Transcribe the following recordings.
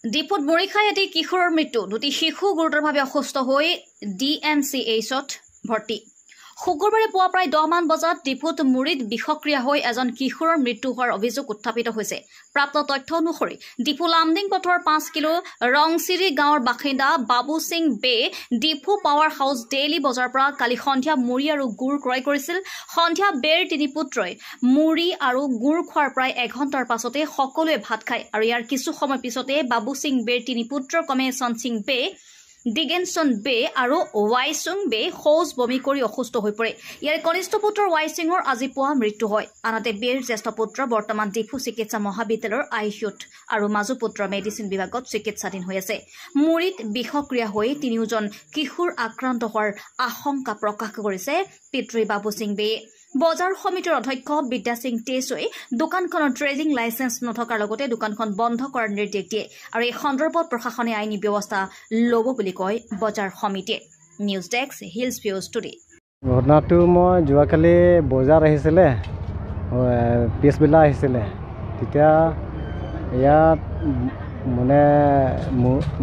ডিপুত মৰি খাই এটি কিশোৰৰ মৃত্যু দুটি শিশু গুৰুতৰভাৱে অসুস্থ হৈ DNCHত ভৰ্তি শুকুৰবাৰে পুৱা প্ৰায় 10 মান বজাত ডিপুত মুৰিত বিষক্ৰিয়া হৈ এজন কিশোৰৰ মৃত্যু হোৱাৰ অভিযোগ উত্থাপিত হৈছে প্ৰাপ্ত তথ্য অনুসৰি ডিপু লামডিং পথৰ 5 কিলো ৰংচিৰি গাঁৱৰ বাসিন্দা বাবু সিং বে ডিপু পাৱাৰ হাউচ ডেইলি বজাৰৰ পৰা কালি সন্ধিয়া মুৰি আৰু গুড় ক্ৰয় কৰিছিল সন্ধিয়া বেৰ তিনি পুত্ৰই মুৰি আৰু গুড় খোৱাৰ প্ৰায় 1 ঘণ্টাৰ পাছতে সকলোৱে ভাত খায় আৰু ইয়াৰ কিছু সময় পিছতে বাবু সিং বেৰ তিনি পুত্ৰ কমেশন সিং বে দিগেনসন বে আৰু ৱাইসুং বে খোজ বমি কৰি অসুস্থ হৈ পৰে ইয়াৰ কনিষ্ঠ পুত্ৰ ৱাইসিঙৰ আজি পুৱা মৃত্যু হয় আনহাতে বেৰ জ্যেষ্ঠ পুত্ৰ বৰ্তমান ডিপু চিকিৎসা মহাবিদ্যালয়ৰ আইচিউত আৰু মাজু পুত্ৰ মেডিচিন বিভাগত চিকিৎসাধীন হৈ আছে মুৰিত বিষক্ৰিয়া হৈ তিনিওজন কিশোৰ আক্ৰান্ত হোৱাৰ আশংকা প্ৰকাশ কৰিছে পিতৃ বাবু সিং বে বজাৰ সমিতিৰ অধ্যক্ষ বিদ্যা সিং টেছই দোকানখনৰ ট্ৰেডিং লাইসেন্স নথকাৰ লগতে দোকানখন বন্ধ কৰাৰ নিৰ্দেশ দিয়ে আৰু এই সন্দৰ্ভত প্ৰশাসনে আইনী ব্যৱস্থা ল'ব বুলি কয় বজাৰ সমিতিয়ে news desk hills views today ঘটনাটো মই যোৱাকালি বজাৰ আহিছিলে পিছবেলা আহিছিলে তেতিয়া ইয়াত মানে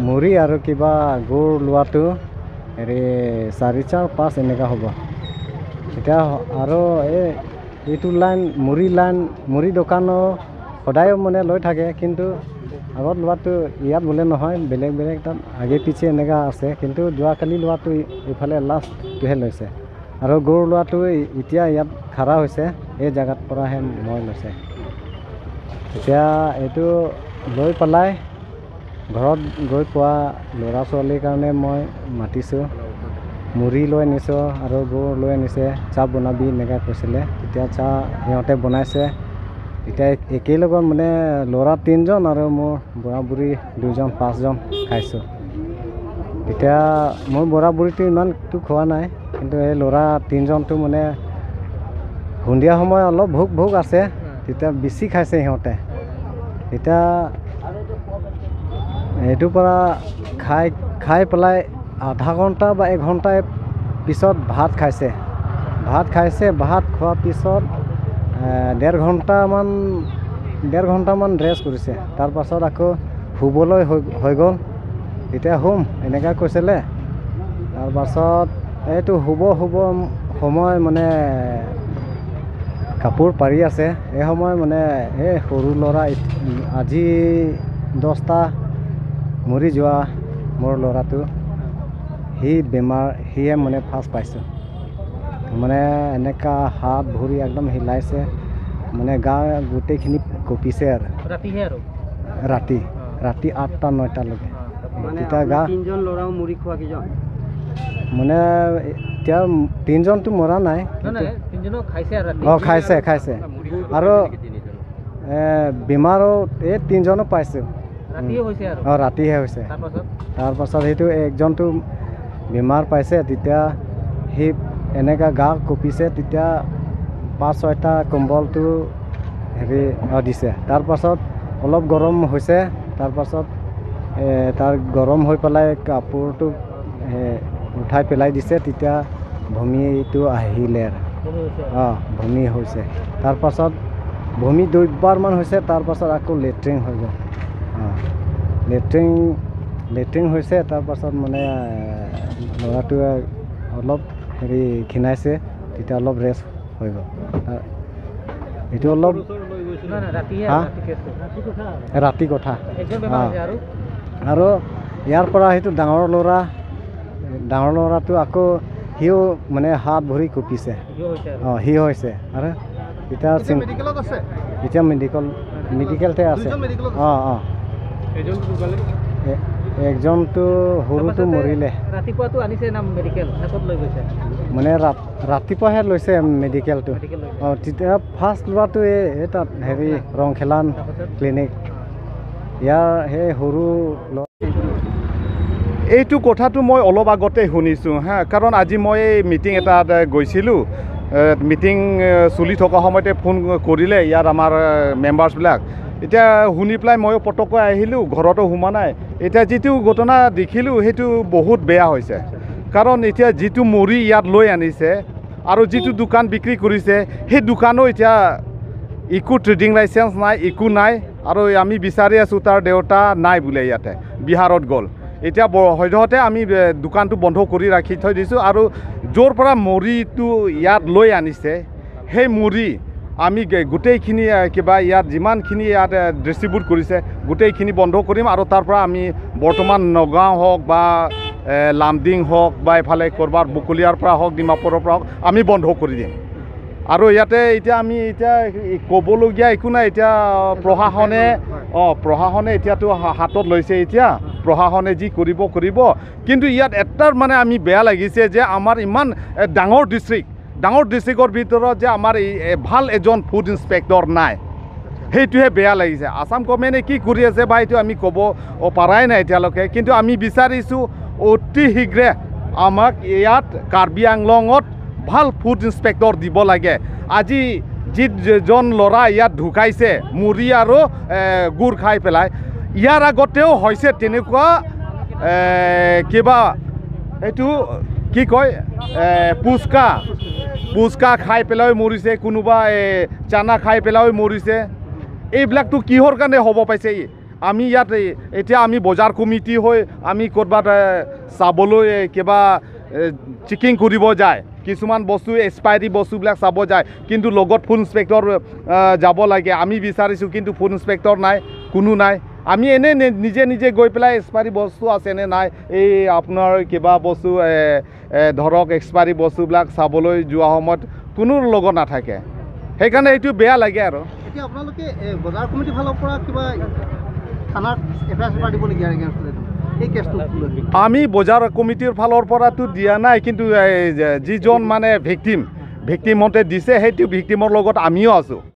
মুৰি আৰু কিবা গুড় লোৱাটো হেৰি 4-5 এনেকুৱা হ'ব এতিয়া আৰু এইটো লাইন মুৰি দোকানো সদায় মানে লৈ থাকে কিন্তু আগত লোৱাটো ইয়াত বোলে নহয় বেলেগ তাত আগে পিছে এনেকুৱা আছে কিন্তু যোৱাকালি লোৱাটো ইফালে লাষ্টটোহে লৈছে আৰু গুড় লোৱাটো এতিয়া ইয়াত খাৰা হৈছে এই জেগাত পৰাহে মই লৈছে এতিয়া এইটো লৈ পেলাই ঘৰত গৈ পোৱা ল'ৰা ছোৱালীৰ কাৰণে মই মাতিছোঁ মুড়ি লৈ আনিছোঁ আৰু গুড় লৈ আনিছে চাহ বনাবি এনেকৈ কৈছিলে তেতিয়া চাহ সিহঁতে বনাইছে এতিয়া একেলগত মানে ল'ৰা 3জন আৰু মোৰ বুঢ়া বুঢ়ী 2জন 5জন খাইছোঁ এতিয়া মোৰ বুঢ়া বুঢ়ীটো ইমানটো খোৱা নাই কিন্তু এই ল'ৰা 3জনটো মানে সন্ধিয়া সময় অলপ ভোক আছে তেতিয়া বেছি খাইছে সিহঁতে এতিয়া এইটোৰ পৰা খাই পেলাই আধা ঘণ্টা বা 1 ঘণ্টা পিছত ভাত খাইছে ভাত খোৱাৰ পিছত 1.5 ঘণ্টামান ৰেষ্ট কৰিছে তাৰ পাছত আকৌ শুবলৈ হৈ গ'ল এতিয়া শুম এনেকৈ কৈছিলে তাৰ পাছত এইটো শুব সময় মানে কাপোৰ পাৰি আছে এই সময় মানে এই সৰু ল'ৰা আজি 10টা মৰি যোৱা মোৰ ল'ৰাটো সি বেমাৰ সিয়ে মানে ফাৰ্ষ্ট পাইছোঁ মানে এনেকা হাত ভৰি একদম হিলাইছে মানে গা গোটেইখিনি কঁপিছে আৰু ৰাতি 8টা 9টালৈকে তেতিয়া গা 3জন ল'ৰাও মুৰি খোৱা কিজন মানে এতিয়া 3জনটো মৰা নাই খাইছে আৰু বেমাৰো এই 3জনো পাইছোঁ ৰাতিহে হৈছে তাৰ পাছত সেইটো একজনটো বেমাৰ পাইছে তেতিয়া সি এনেকা গা কঁপিছে তেতিয়া 5-6টা কম্বলটো হেৰি দিছে তাৰ পাছত অলপ গৰম হৈছে তাৰ পাছত তাৰ গৰম হৈ পেলাই কাপোৰটো উঠাই পেলাই দিছে তেতিয়া ভূমিটো আহিলে ভূমি হৈছে তাৰ পাছত ভূমি 2বাৰমান হৈছে তাৰ পাছত আকৌ লেট্ৰিন হৈ গ'ল লেট্ৰিন হৈছে তাৰ পাছত মানে ল'ৰাটোৱে অলপ হেৰি খিনাইছে তেতিয়া অলপ ৰেষ্ট হৈ গ'ল এইটো অলপ ৰাতি কথা আৰু ইয়াৰ পৰা সেইটো ডাঙৰ ল'ৰাটো আকৌ সিও মানে হাত ভৰি কঁপিছে সি হৈছে আৰু এতিয়া মেডিকেলতে আছে একজনটো সৰুটো মৰিলে মানে ৰাতিপুৱাহে লৈছে মেডিকেলটো তেতিয়া ফাৰ্ষ্ট লোৱাটো এই তাত হেৰি ৰংখেলান ক্লিনিক ইয়াৰ সেই সৰু এইটো কথাটো মই অলপ আগতে শুনিছোঁ কাৰণ আজি মই মিটিং এটাত গৈছিলোঁ মিটিং চলি থকা সময়তে ফোন কৰিলে ইয়াৰ আমাৰ মেম্বাৰ্ছবিলাক এতিয়া শুনি পেলাই ময়ো পটককৈ আহিলোঁ ঘৰতো সোমা নাই এতিয়া যিটো ঘটনা দেখিলোঁ সেইটো বহুত বেয়া হৈছে কাৰণ এতিয়া যিটো মুড়ি ইয়াত লৈ আনিছে আৰু যিটো দোকান বিক্ৰী কৰিছে সেই দোকানো এতিয়া একো ট্ৰেডিং লাইসেন্স নাই একো নাই আৰু আমি বিচাৰি আছোঁ তাৰ দেউতা নাই বোলে ইয়াতে বিহাৰত গ'ল এতিয়া সদ্যহতে আমি দোকানটো বন্ধ কৰি ৰাখি থৈ দিছোঁ আৰু য'ৰ পৰা মুড়িটো ইয়াত লৈ আনিছে সেই মুড়ি আমি গোটেইখিনি কিবা ইয়াত যিমানখিনি ইয়াত ডিষ্ট্ৰিবিউট কৰিছে গোটেইখিনি বন্ধ কৰিম আৰু তাৰ পৰা আমি বৰ্তমান নগাঁও হওক বা লামডিং হওক বা এইফালে ক'ৰবাত বকলিয়াৰ পৰা হওক ডিমাপুৰৰ পৰা হওক আমি বন্ধ কৰি দিম আৰু ইয়াতে এতিয়া আমি এতিয়া ক'বলগীয়া একো নাই এতিয়া প্ৰশাসনে এতিয়াতো হাতত লৈছে এতিয়া প্ৰশাসনে যি কৰিব কিন্তু ইয়াত এটাৰ মানে আমি বেয়া লাগিছে যে আমাৰ ইমান ডাঙৰ ডিষ্ট্ৰিক্টৰ ভিতৰত যে আমাৰ ভাল এজন ফুড ইনস্পেক্টৰ নাই সেইটোহে বেয়া লাগিছে আসাম গভৰ্ণমেণ্টে কি কৰি আছে বা এইটো আমি ক'ব পৰাই নাই এতিয়ালৈকে কিন্তু আমি বিচাৰিছোঁ অতি শীঘ্ৰে আমাক ইয়াত কাৰ্বি আংলঙত ভাল ফুড ইনস্পেক্টৰ দিব লাগে আজি যিজন ল'ৰা ইয়াত ঢুকাইছে মুড়ি আৰু গুড় খাই পেলাই ইয়াৰ আগতেও হৈছে তেনেকুৱা কিবা এইটো কি কয় পুচকা খাই পেলাই মৰিছে কোনোবা চানা খাই পেলাই মৰিছে এইবিলাকতো কিহৰ কাৰণে হ'ব পাইছে আমি ইয়াত এতিয়া আমি বজাৰ কমিটি হৈ আমি ক'ৰবাত চাবলৈ কিবা চেকিং কৰিব যায় কিছুমান বস্তু এক্সপায়াৰী বস্তুবিলাক চাব যায় কিন্তু লগত ফুড ইনস্পেক্টৰ যাব লাগে আমি বিচাৰিছোঁ কিন্তু ফুড ইনস্পেক্টৰ নাই কোনো নাই আমি এনেই নিজে গৈ পেলাই এক্সপায়াৰী বস্তু আছেনে নাই এই আপোনাৰ কিবা বস্তু ধৰক এক্সপায়াৰী বস্তুবিলাক চাবলৈ যোৱা সময়ত কোনো লগত নাথাকে সেইকাৰণে এইটো বেয়া লাগে আৰু এতিয়া আপোনালোকে বজাৰ কমিটিৰ ফালৰ পৰা কিবা থানাত এফআইআৰ দিবলগীয়া এই কেছটো আমি বজাৰ কমিটিৰ ফালৰ পৰাতো দিয়া নাই কিন্তু যিজন মানে ভিক্টিমতে দিছে সেইটো ভিক্টিমৰ লগত আমিও আছোঁ